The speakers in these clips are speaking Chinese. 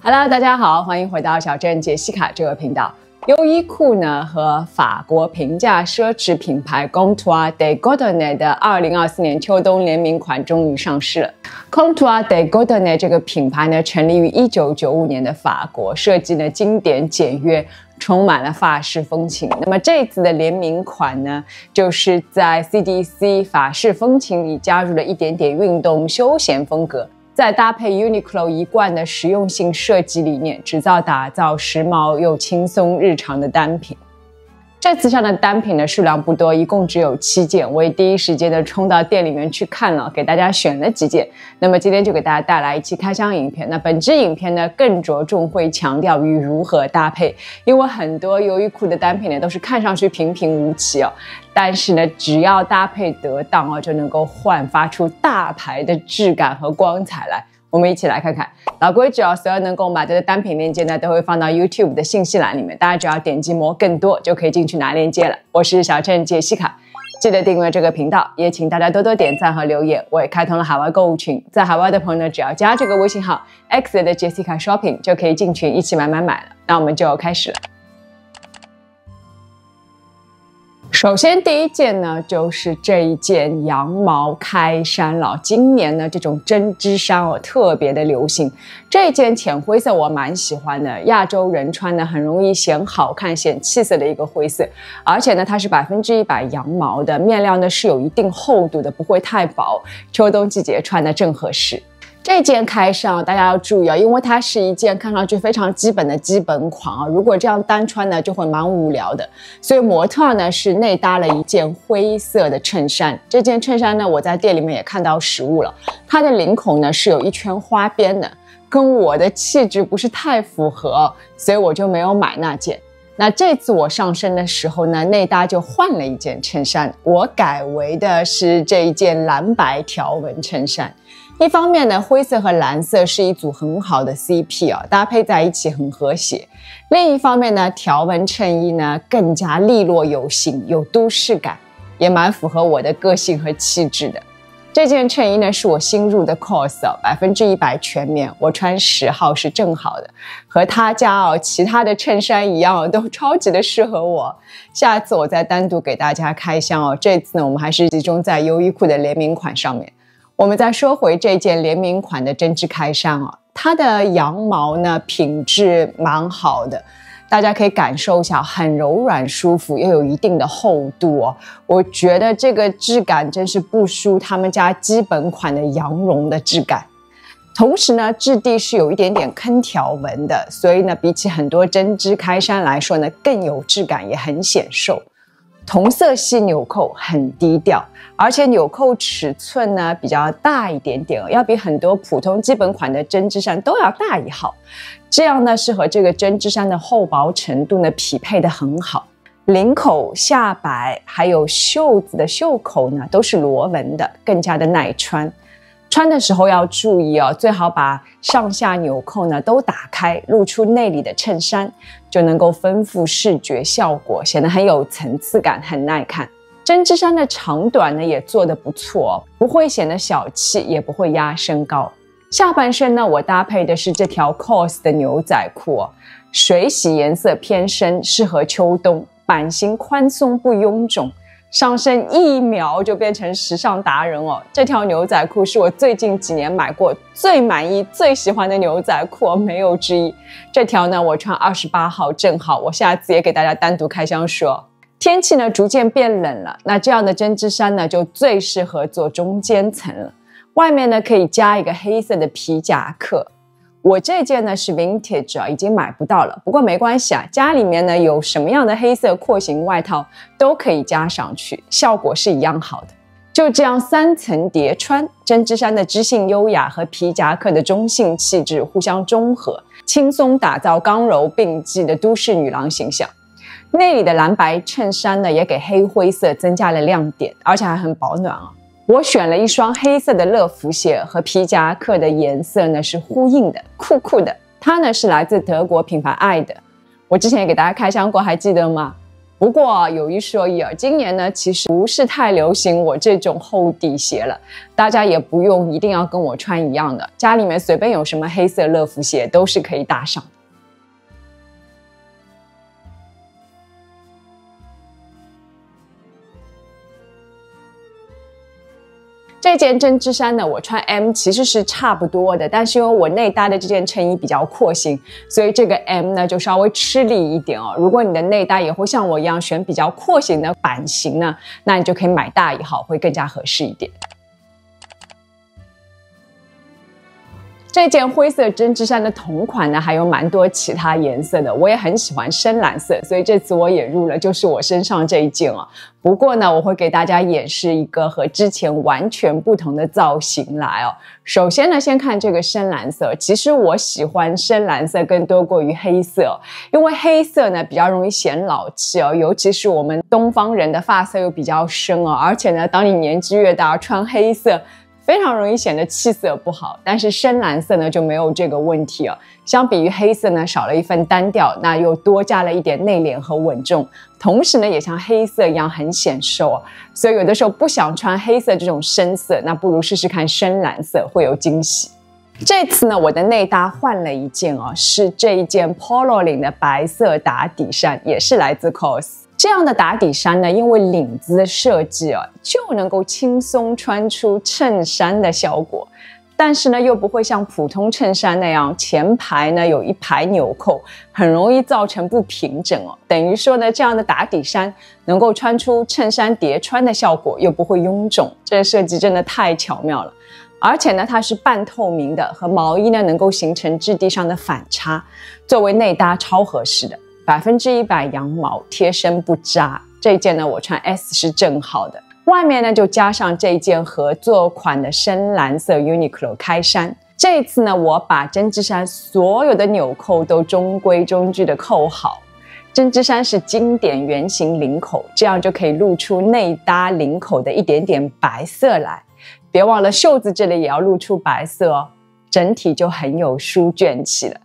Hello， 大家好，欢迎回到小镇杰西卡这个频道。优衣库呢和法国平价奢侈品牌 Comptoir des Gaudonnées 的2024年秋冬联名款终于上市了。Comptoir des Gaudonnées 这个品牌呢，成立于1995年的法国，设计呢经典简约，充满了法式风情。那么这次的联名款呢，就是在 CDC 法式风情里加入了一点点运动休闲风格。再搭配 Uniqlo 一贯的实用性设计理念，打造时髦又轻松日常的单品。这次上的单品呢数量不多，一共只有7件，我也第一时间的冲到店里面去看了，给大家选了几件。那么今天就给大家带来一期开箱影片。那本支影片呢更着重会强调于如何搭配，因为很多优衣库的单品呢都是看上去平平无奇哦，但是呢只要搭配得当哦，就能够焕发出大牌的质感和光彩来。我们一起来看看。老规矩哦，所有能购买的单品链接呢都会放到 YouTube 的信息栏里面，大家只要点击摸更多就可以进去拿链接了。我是小镇杰西卡，记得订阅这个频道，也请大家多多点赞和留言。我也开通了海外购物群，在海外的朋友呢只要加这个微信号 X 的 Jessica Shopping 就可以进群一起买了。那我们就开始了。首先第一件呢就是这一件羊毛开衫了。今年呢这种针织衫哦特别的流行，这一件浅灰色我蛮喜欢的，亚洲人穿呢很容易显好看显气色的一个灰色，而且呢它是100%羊毛的，面料呢是有一定厚度的，不会太薄，秋冬季节穿的正合适。这件开衫大家要注意啊，因为它是一件看上去非常基本的基本款啊，如果这样单穿呢就会蛮无聊的，所以模特呢是内搭了一件灰色的衬衫。这件衬衫呢我在店里面也看到实物了，它的领口呢是有一圈花边的，跟我的气质不是太符合，所以我就没有买那件。那这次我上身的时候呢，内搭就换了一件衬衫，我改为的是这一件蓝白条纹衬衫。一方面呢，灰色和蓝色是一组很好的 CP 啊，搭配在一起很和谐。另一方面呢，条纹衬衣呢更加利落有型，有都市感，也蛮符合我的个性和气质的。这件衬衣呢是我新入的 cos 100%全棉，我穿10号是正好的，和他家其他的衬衫一样都超级的适合我。下次我再单独给大家开箱这次呢我们还是集中在优衣库的联名款上面。我们再说回这件联名款的针织开衫它的羊毛呢品质蛮好的，大家可以感受一下，很柔软舒服，又有一定的厚度我觉得这个质感真是不输他们家基本款的羊绒的质感。同时呢，质地是有一点点坑条纹的，所以呢比起很多针织开衫来说呢更有质感，也很显瘦。同色系纽扣很低调，而且纽扣尺寸呢比较大一点点要比很多普通基本款的针织衫都要大1号，这样呢是和这个针织衫的厚薄程度呢匹配的很好。领口、下摆还有袖子的袖口呢都是螺纹的，更加的耐穿。穿的时候要注意最好把上下纽扣呢都打开，露出内里的衬衫，就能够丰富视觉效果，显得很有层次感，很耐看。针织衫的长短呢也做得不错不会显得小气，也不会压身高。下半身呢我搭配的是这条 COS 的牛仔裤水洗颜色偏深，适合秋冬，版型宽松不臃肿，上身一秒就变成时尚达人这条牛仔裤是我最近几年买过最满意最喜欢的牛仔裤没有之一。这条呢我穿28号正好，我下次也给大家单独开箱说。天气呢逐渐变冷了，那这样的针织衫呢就最适合做中间层了，外面呢可以加一个黑色的皮夹克。我这件呢是 vintage 已经买不到了，不过没关系家里面呢有什么样的黑色廓形外套都可以加上去，效果是一样好的。就这样3层叠穿，针织衫的知性优雅和皮夹克的中性气质互相中和，轻松打造刚柔并济的都市女郎形象。内里的蓝白衬衫呢也给黑灰色增加了亮点，而且还很保暖我选了一双黑色的乐福鞋，和皮夹克的颜色呢是呼应的，酷酷的。它呢是来自德国品牌爱的，我之前也给大家开箱过，还记得吗？不过有一说一啊，今年呢其实不是太流行我这种厚底鞋了，大家也不用一定要跟我穿一样的，家里面随便有什么黑色乐福鞋都是可以搭上的。这件针织衫呢，我穿 M 其实是差不多的，但是因为我内搭的这件衬衣比较廓形，所以这个 M 呢就稍微吃力一点哦。如果你的内搭也会像我一样选比较廓形的版型呢，那你就可以买大一号，会更加合适一点。这件灰色针织衫的同款呢，还有蛮多其他颜色的，我也很喜欢深蓝色，所以这次我也入了，就是我身上这一件哦。不过呢，我会给大家演示一个和之前完全不同的造型来哦。首先呢，先看这个深蓝色，其实我喜欢深蓝色更多过于黑色，因为黑色呢比较容易显老气哦，尤其是我们东方人的发色又比较深哦，而且呢，当你年纪越大，穿黑色非常容易显得气色不好，但是深蓝色呢就没有这个问题哦。相比于黑色呢，少了一份单调，那又多加了一点内敛和稳重，同时呢也像黑色一样很显瘦哦。所以有的时候不想穿黑色这种深色，那不如试试看深蓝色，会有惊喜。这次呢，我的内搭换了一件哦，是这一件 Polo 领的白色打底衫，也是来自 COS。这样的打底衫呢，因为领子的设计啊，就能够轻松穿出衬衫的效果，但是呢，又不会像普通衬衫那样前排呢有一排纽扣，很容易造成不平整哦。等于说呢，这样的打底衫能够穿出衬衫叠穿的效果，又不会臃肿，这个设计真的太巧妙了。而且呢，它是半透明的，和毛衣呢能够形成质地上的反差，作为内搭超合适的。100%羊毛，贴身不扎。这件呢，我穿 S 是正好的。外面呢，就加上这件合作款的深蓝色 Uniqlo 开衫。这次呢，我把针织衫所有的纽扣都中规中矩的扣好。针织衫是经典圆形领口，这样就可以露出内搭领口的一点点白色来。别忘了袖子这里也要露出白色哦，整体就很有书卷气了。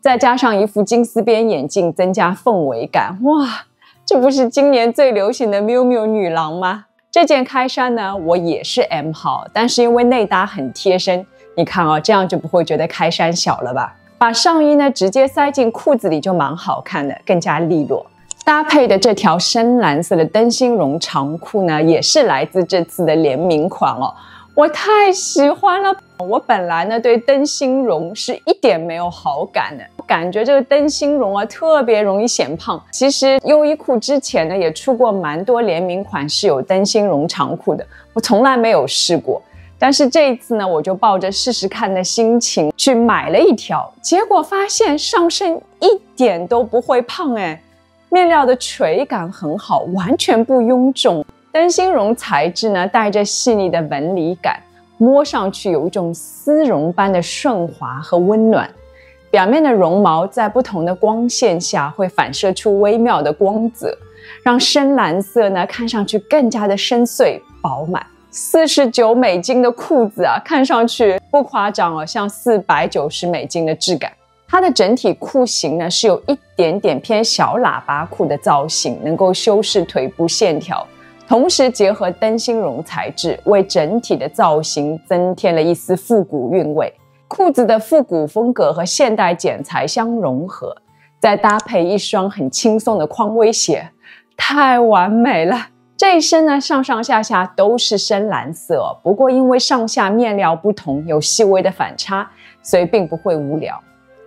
再加上一副金丝边眼镜，增加氛围感。哇，这不是今年最流行的 miu miu 女郎吗？这件开衫呢，我也是 M 号，但是因为内搭很贴身，你看啊，这样就不会觉得开衫小了吧？把上衣呢直接塞进裤子里就蛮好看的，更加利落。搭配的这条深蓝色的灯芯绒长裤呢，也是来自这次的联名款哦。我太喜欢了！我本来呢对灯芯绒是一点没有好感的，感觉这个灯芯绒啊特别容易显胖。其实优衣库之前呢也出过蛮多联名款是有灯芯绒长裤的，我从来没有试过。但是这一次呢，我就抱着试试看的心情去买了一条，结果发现上身一点都不会胖哎，面料的垂感很好，完全不臃肿。灯芯绒材质呢，带着细腻的纹理感，摸上去有一种丝绒般的顺滑和温暖。表面的绒毛在不同的光线下会反射出微妙的光泽，让深蓝色呢看上去更加的深邃饱满。49美金的裤子啊，看上去不夸张哦，像490美金的质感。它的整体裤型呢是有一点点偏小喇叭裤的造型，能够修饰腿部线条。同时结合灯芯绒材质，为整体的造型增添了一丝复古韵味。裤子的复古风格和现代剪裁相融合，再搭配一双很轻松的匡威鞋，太完美了。这一身呢，上上下下都是深蓝色，不过因为上下面料不同，有细微的反差，所以并不会无聊。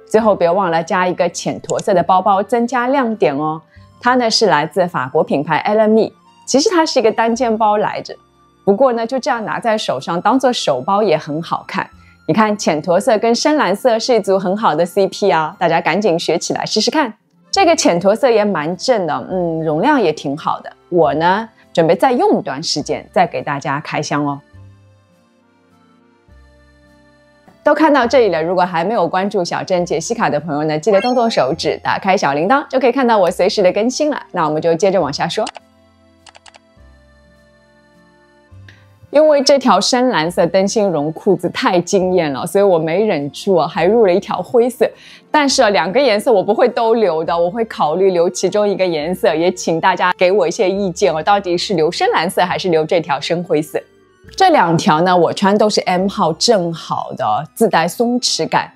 最后别忘了加一个浅驼色的包包，增加亮点哦。它呢是来自法国品牌 LME。其实它是一个单肩包来着，不过呢，就这样拿在手上当做手包也很好看。你看，浅驼色跟深蓝色是一组很好的 CP 啊，大家赶紧学起来试试看。这个浅驼色也蛮正的，容量也挺好的。我呢，准备再用一段时间，再给大家开箱哦。都看到这里了，如果还没有关注小镇杰西卡的朋友呢，记得动动手指，打开小铃铛，就可以看到我随时的更新了。那我们就接着往下说。因为这条深蓝色灯芯绒裤子太惊艳了，所以我没忍住还入了一条灰色。但是两个颜色我不会都留的，我会考虑留其中一个颜色，也请大家给我一些意见，我到底是留深蓝色还是留这条深灰色。这2条呢，我穿都是 M 号正好的，自带松弛感。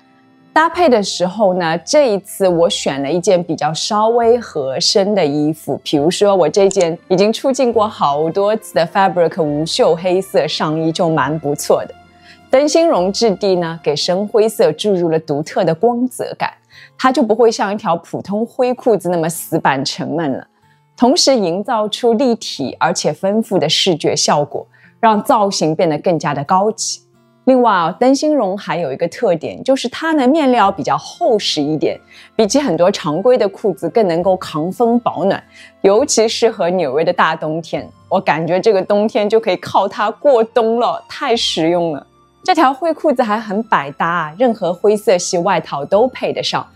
搭配的时候呢，这一次我选了一件比较稍微合身的衣服，比如说我这件已经出镜过好多次的 Fabric 无袖黑色上衣就蛮不错的。灯芯绒质地呢，给深灰色注入了独特的光泽感，它就不会像一条普通灰裤子那么死板沉闷了，同时营造出立体而且丰富的视觉效果，让造型变得更加的高级。另外灯芯绒还有一个特点，就是它的面料比较厚实一点，比起很多常规的裤子更能够抗风保暖，尤其适合纽约的大冬天。我感觉这个冬天就可以靠它过冬了，太实用了。这条灰裤子还很百搭，任何灰色系外套都配得上。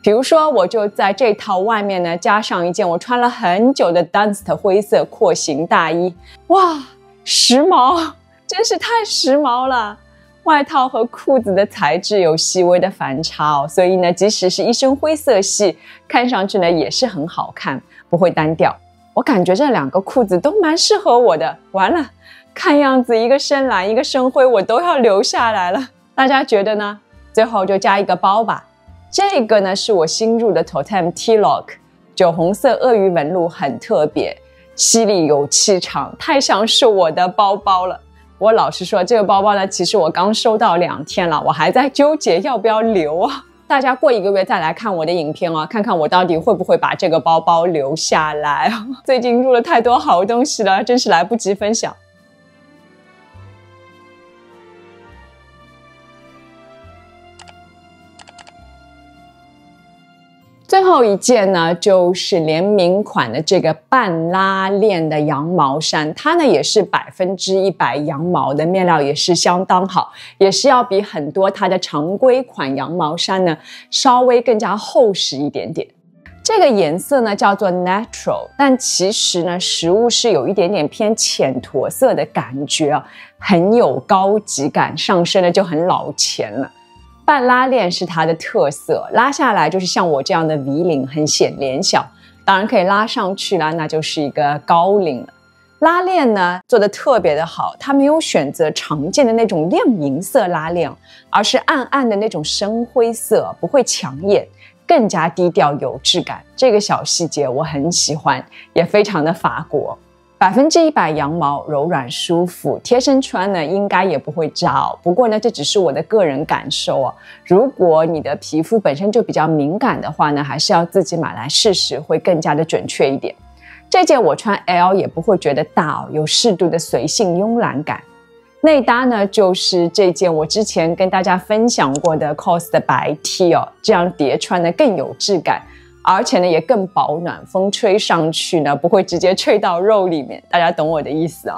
比如说我就在这套外面呢加上一件我穿了很久的 Dunst 灰色廓形大衣，哇，时髦，真是太时髦了。外套和裤子的材质有细微的反差所以呢，即使是一身灰色系，看上去呢也是很好看，不会单调。我感觉这2个裤子都蛮适合我的。完了，看样子一个深蓝一个深灰我都要留下来了，大家觉得呢？最后就加一个包吧，这个呢是我新入的 Toteme T-Lock， 酒红色鳄鱼纹路很特别，犀利有气场，太像是我的包包了。我老实说，这个包包呢，其实我刚收到2天了，我还在纠结要不要留啊。大家过1个月再来看我的影片看看我到底会不会把这个包包留下来。最近入了太多好东西了，真是来不及分享。最后一件呢，就是联名款的这个半拉链的羊毛衫，它呢也是100%羊毛的，面料也是相当好，也是要比很多它的常规款羊毛衫呢稍微更加厚实一点点。这个颜色呢叫做 Natural， 但其实呢实物是有一点点偏浅驼色的感觉很有高级感，上身呢就很老钱了。半拉链是它的特色，拉下来就是像我这样的 V 领，很显脸小，当然可以拉上去啦，那就是一个高领了。拉链呢做得特别的好，它没有选择常见的那种亮银色拉链，而是暗暗的那种深灰色，不会抢眼，更加低调有质感。这个小细节我很喜欢，也非常的法国。100%羊毛，柔软舒服，贴身穿呢应该也不会扎不过呢这只是我的个人感受如果你的皮肤本身就比较敏感的话呢，还是要自己买来试试，会更加的准确一点。这件我穿 L 也不会觉得大有适度的随性慵懒感。内搭呢就是这件我之前跟大家分享过的 COS 的白 T 这样叠穿呢更有质感，而且呢也更保暖，风吹上去呢不会直接吹到肉里面，大家懂我的意思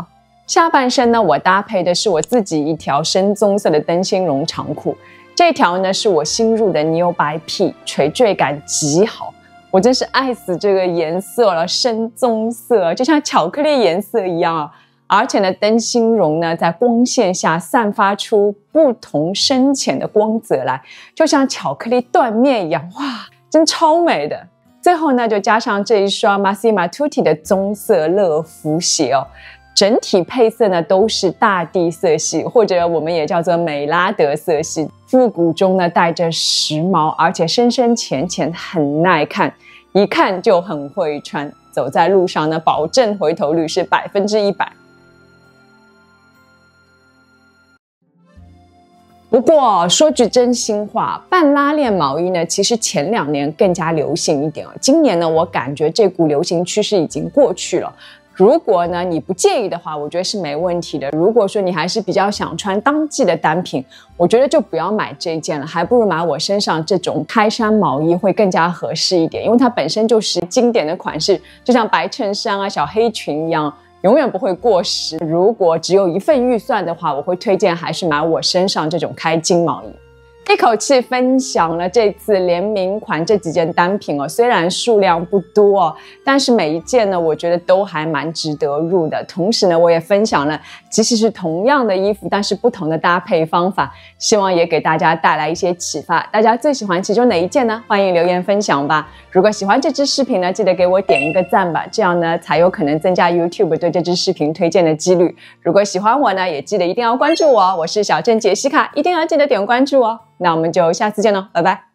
下半身呢我搭配的是我自己一条深棕色的灯芯绒长裤，这条呢是我新入的 Neo by P， 垂坠感极好，我真是爱死这个颜色了，深棕色就像巧克力颜色一样而且呢灯芯绒呢在光线下散发出不同深浅的光泽来，就像巧克力断面一样，哇，真超美的。最后呢就加上这一双 Massimo Tutti 的棕色乐福鞋整体配色呢都是大地色系，或者我们也叫做美拉德色系，复古中呢带着时髦，而且深深浅浅，很耐看，一看就很会穿，走在路上呢保证回头率是100%。不过说句真心话，半拉链毛衣呢其实前2年更加流行一点今年呢我感觉这股流行趋势已经过去了。如果呢你不介意的话，我觉得是没问题的。如果说你还是比较想穿当季的单品，我觉得就不要买这件了，还不如买我身上这种开衫毛衣会更加合适一点，因为它本身就是经典的款式，就像白衬衫小黑裙一样，永远不会过时。如果只有一份预算的话，我会推荐还是买我身上这种开襟毛衣。一口气分享了这次联名款这几件单品哦，虽然数量不多哦，但是每一件呢，我觉得都还蛮值得入的。同时呢，我也分享了即使是同样的衣服，但是不同的搭配方法，希望也给大家带来一些启发。大家最喜欢其中哪一件呢？欢迎留言分享吧。如果喜欢这支视频呢，记得给我点一个赞吧，这样呢才有可能增加 YouTube 对这支视频推荐的几率。如果喜欢我呢，也记得一定要关注我，我是小郑杰西卡，一定要记得点关注哦。那我们就下次见喽，拜拜。